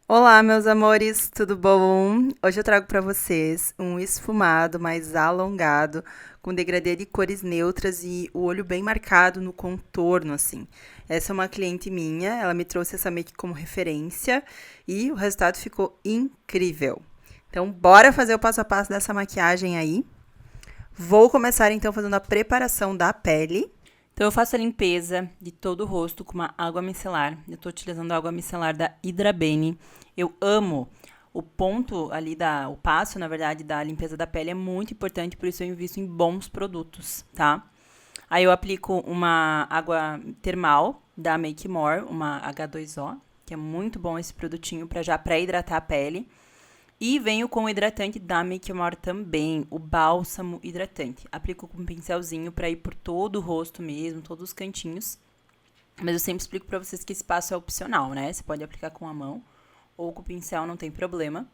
Olá, meus amores, tudo bom? Hoje eu trago para vocês um esfumado mais alongado, com degradê de cores neutras e o olho bem marcado no contorno, assim. Essa é uma cliente minha, ela me trouxe essa make como referência e o resultado ficou incrível. Então, bora fazer o passo a passo dessa maquiagem aí. Vou começar então fazendo a preparação da pele. Então, eu faço a limpeza de todo o rosto com uma água micelar. Eu tô utilizando a água micelar da Hydrabane. Eu amo o ponto ali o passo, na verdade, da limpeza da pele é muito importante, por isso eu invisto em bons produtos, tá? Aí eu aplico uma água termal da Make More, uma H2O, que é muito bom esse produtinho para já pré-hidratar a pele. E venho com o hidratante da Make More também, o bálsamo hidratante. Aplico com um pincelzinho para ir por todo o rosto mesmo, todos os cantinhos. Mas eu sempre explico para vocês que esse passo é opcional, né? Você pode aplicar com a mão ou com o pincel, não tem problema.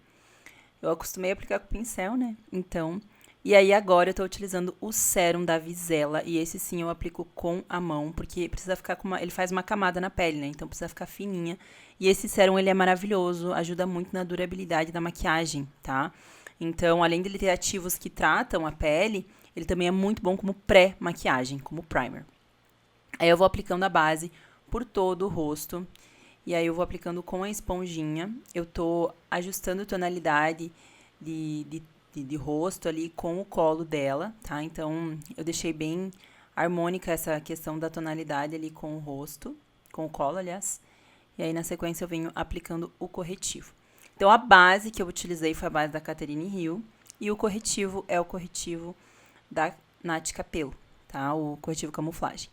Eu acostumei a aplicar com o pincel, né? Então, e aí agora eu tô utilizando o sérum da Vizela e esse sim eu aplico com a mão, porque precisa ficar ele faz uma camada na pele, né? Então precisa ficar fininha. E esse sérum ele é maravilhoso, ajuda muito na durabilidade da maquiagem, tá? Então, além dele ter ativos que tratam a pele, ele também é muito bom como pré-maquiagem, como primer. Aí eu vou aplicando a base por todo o rosto. E aí eu vou aplicando com a esponjinha. Eu tô ajustando a tonalidade de, de, de rosto ali com o colo dela, tá? Então, eu deixei bem harmônica essa questão da tonalidade ali com o rosto, com o colo, aliás. E aí, na sequência, eu venho aplicando o corretivo. Então, a base que eu utilizei foi a base da Catherine Hill. E o corretivo é o corretivo da Nath Capello, tá? O corretivo camuflagem.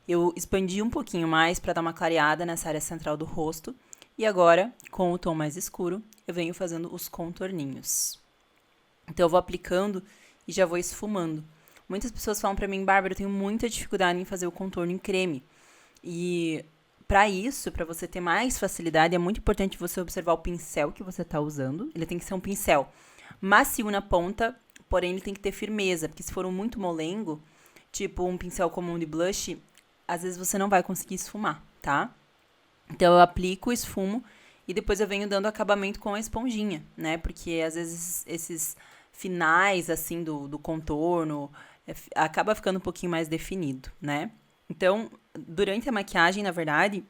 Eu expandi um pouquinho mais para dar uma clareada nessa área central do rosto. E agora, com o tom mais escuro, eu venho fazendo os contorninhos. Então, eu vou aplicando e já vou esfumando. Muitas pessoas falam para mim, Bárbara, eu tenho muita dificuldade em fazer o contorno em creme. E para isso, para você ter mais facilidade, é muito importante você observar o pincel que você está usando. Ele tem que ser um pincel macio na ponta, porém ele tem que ter firmeza, porque se for um muito molengo, tipo um pincel comum de blush, às vezes você não vai conseguir esfumar, tá? Então eu aplico, esfumo e depois eu venho dando acabamento com a esponjinha, né? Porque às vezes esses finais, assim, do contorno, acaba ficando um pouquinho mais definido, né? Então, durante a maquiagem, na verdade,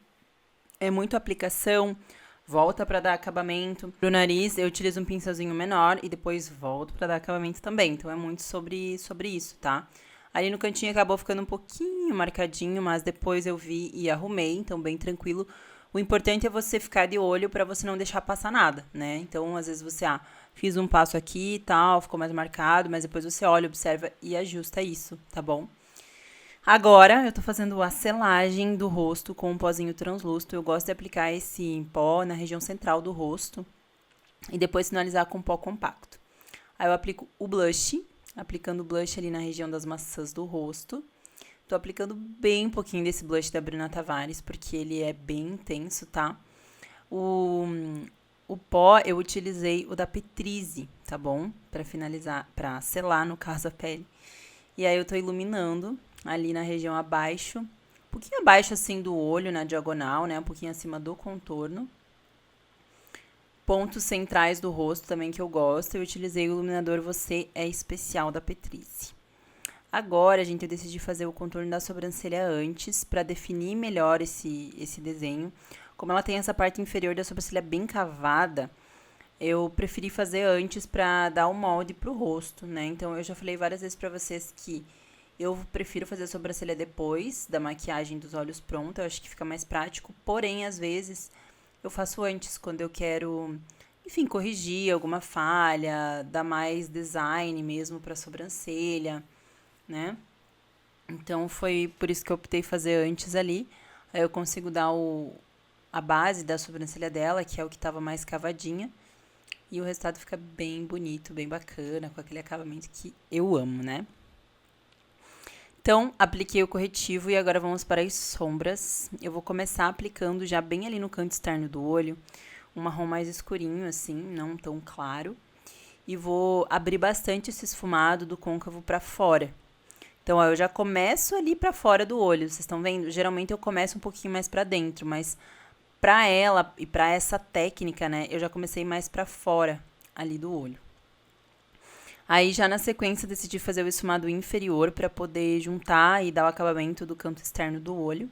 é muito aplicação, volta para dar acabamento. Pro nariz, eu utilizo um pincelzinho menor e depois volto para dar acabamento também. Então, é muito sobre isso, tá? Ali no cantinho acabou ficando um pouquinho marcadinho, mas depois eu vi e arrumei, então bem tranquilo. O importante é você ficar de olho para você não deixar passar nada, né? Então, às vezes você, fiz um passo aqui e tal, ficou mais marcado, mas depois você olha, observa e ajusta isso, tá bom? Agora, eu tô fazendo a selagem do rosto com um pozinho translúcido. Eu gosto de aplicar esse pó na região central do rosto e depois finalizar com pó compacto. Aí eu aplico o blush, aplicando o blush ali na região das maçãs do rosto. Tô aplicando bem pouquinho desse blush da Bruna Tavares, porque ele é bem intenso, tá? O, o pó, eu utilizei o da Petrize, tá bom? Pra finalizar, pra selar, no caso, a pele. E aí eu tô iluminando ali na região abaixo, um pouquinho abaixo assim do olho, na diagonal, né? Um pouquinho acima do contorno. Pontos centrais do rosto também que eu gosto, eu utilizei o iluminador Você é Especial da Petrice. Agora, gente, eu decidi fazer o contorno da sobrancelha antes, para definir melhor esse desenho. Como ela tem essa parte inferior da sobrancelha bem cavada, eu preferi fazer antes para dar o molde pro rosto, né? Então, eu já falei várias vezes para vocês que eu prefiro fazer a sobrancelha depois da maquiagem dos olhos pronta, eu acho que fica mais prático. Porém, às vezes, eu faço antes, quando eu quero, enfim, corrigir alguma falha, dar mais design mesmo pra sobrancelha, né? Então, foi por isso que eu optei fazer antes ali. Aí eu consigo dar a base da sobrancelha dela, que é o que tava mais cavadinha. E o resultado fica bem bonito, bem bacana, com aquele acabamento que eu amo, né? Então, apliquei o corretivo e agora vamos para as sombras. Eu vou começar aplicando já bem ali no canto externo do olho, um marrom mais escurinho, assim, não tão claro. E vou abrir bastante esse esfumado do côncavo para fora. Então, ó, eu já começo ali para fora do olho, vocês estão vendo? Geralmente eu começo um pouquinho mais para dentro, mas Pra ela e pra essa técnica, né, eu já comecei mais pra fora ali do olho. Aí já na sequência decidi fazer o esfumado inferior pra poder juntar e dar o acabamento do canto externo do olho.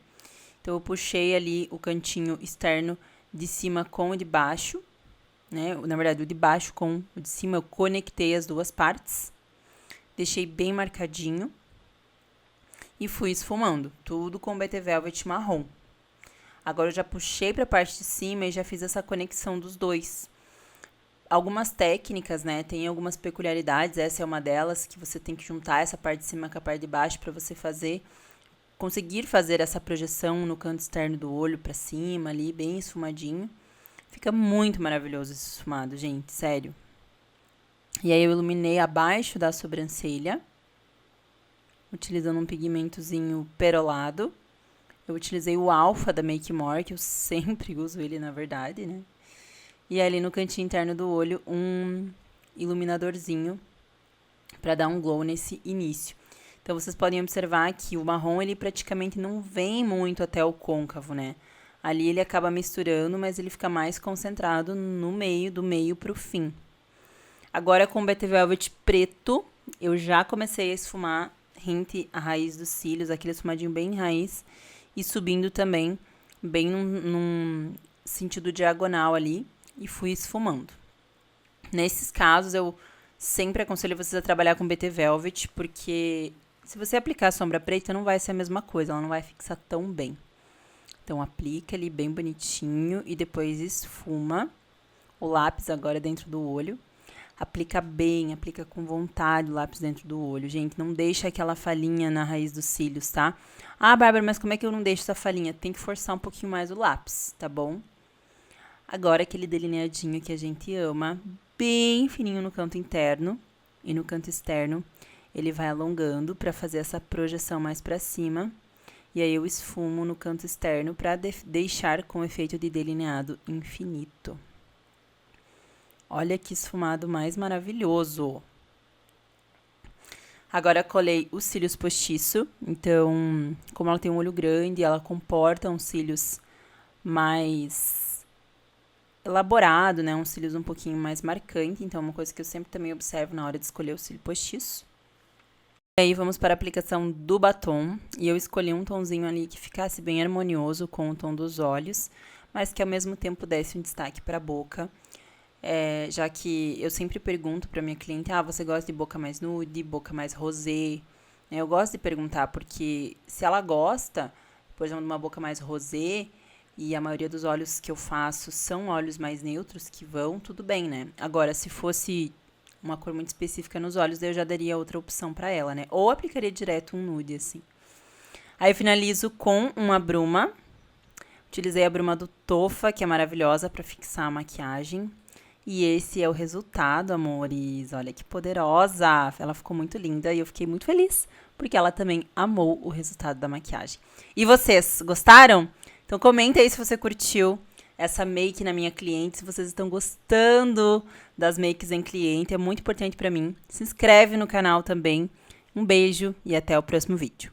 Então eu puxei ali o cantinho externo de cima com o de baixo, né? Na verdade, o de baixo com o de cima eu conectei as duas partes. Deixei bem marcadinho e fui esfumando, tudo com BT Velvet marrom. Agora eu já puxei para a parte de cima e já fiz essa conexão dos dois. Algumas técnicas, né, tem algumas peculiaridades, essa é uma delas, que você tem que juntar essa parte de cima com a parte de baixo para você conseguir fazer essa projeção no canto externo do olho para cima ali, bem esfumadinho. Fica muito maravilhoso esse esfumado, gente, sério. E aí eu iluminei abaixo da sobrancelha, utilizando um pigmentozinho perolado. Eu utilizei o Alpha da Make More, que eu sempre uso ele, na verdade, né? E ali no cantinho interno do olho, um iluminadorzinho para dar um glow nesse início. Então, vocês podem observar que o marrom, ele praticamente não vem muito até o côncavo, né? Ali ele acaba misturando, mas ele fica mais concentrado no meio, do meio pro fim. Agora, com o BT Velvet preto, eu já comecei a esfumar rente a raiz dos cílios, aquele esfumadinho bem raiz, e subindo também, bem num sentido diagonal ali, e fui esfumando. Nesses casos, eu sempre aconselho vocês a trabalhar com BT Velvet, porque se você aplicar a sombra preta, não vai ser a mesma coisa, ela não vai fixar tão bem. Então, aplica ali bem bonitinho e depois esfuma o lápis agora dentro do olho. Aplica bem, aplica com vontade o lápis dentro do olho. Gente, não deixa aquela falhinha na raiz dos cílios, tá? Ah, Bárbara, mas como é que eu não deixo essa falhinha? Tem que forçar um pouquinho mais o lápis, tá bom? Agora, aquele delineadinho que a gente ama, bem fininho no canto interno e no canto externo. Ele vai alongando para fazer essa projeção mais para cima. E aí, eu esfumo no canto externo para deixar com efeito de delineado infinito. Olha que esfumado mais maravilhoso! Agora, colei os cílios postiço. Então, como ela tem um olho grande, ela comporta uns cílios mais elaborado, né? Uns cílios um pouquinho mais marcante. Então, é uma coisa que eu sempre também observo na hora de escolher o cílio postiço. E aí, vamos para a aplicação do batom. E eu escolhi um tomzinho ali que ficasse bem harmonioso com o tom dos olhos, mas que ao mesmo tempo desse um destaque para a boca. Já que eu sempre pergunto para minha cliente, você gosta de boca mais nude, boca mais rosé? Eu gosto de perguntar, porque se ela gosta, por exemplo, de uma boca mais rosé, e a maioria dos olhos que eu faço são olhos mais neutros que vão, tudo bem, né? Agora, se fosse uma cor muito específica nos olhos, daí eu já daria outra opção para ela, né? Ou aplicaria direto um nude, assim. Aí eu finalizo com uma bruma. Utilizei a bruma do Tofa, que é maravilhosa para fixar a maquiagem. E esse é o resultado, amores. Olha que poderosa! Ela ficou muito linda e eu fiquei muito feliz, porque ela também amou o resultado da maquiagem. E vocês, gostaram? Então comenta aí se você curtiu essa make na minha cliente, se vocês estão gostando das makes em cliente, é muito importante pra mim. Se inscreve no canal também. Um beijo e até o próximo vídeo.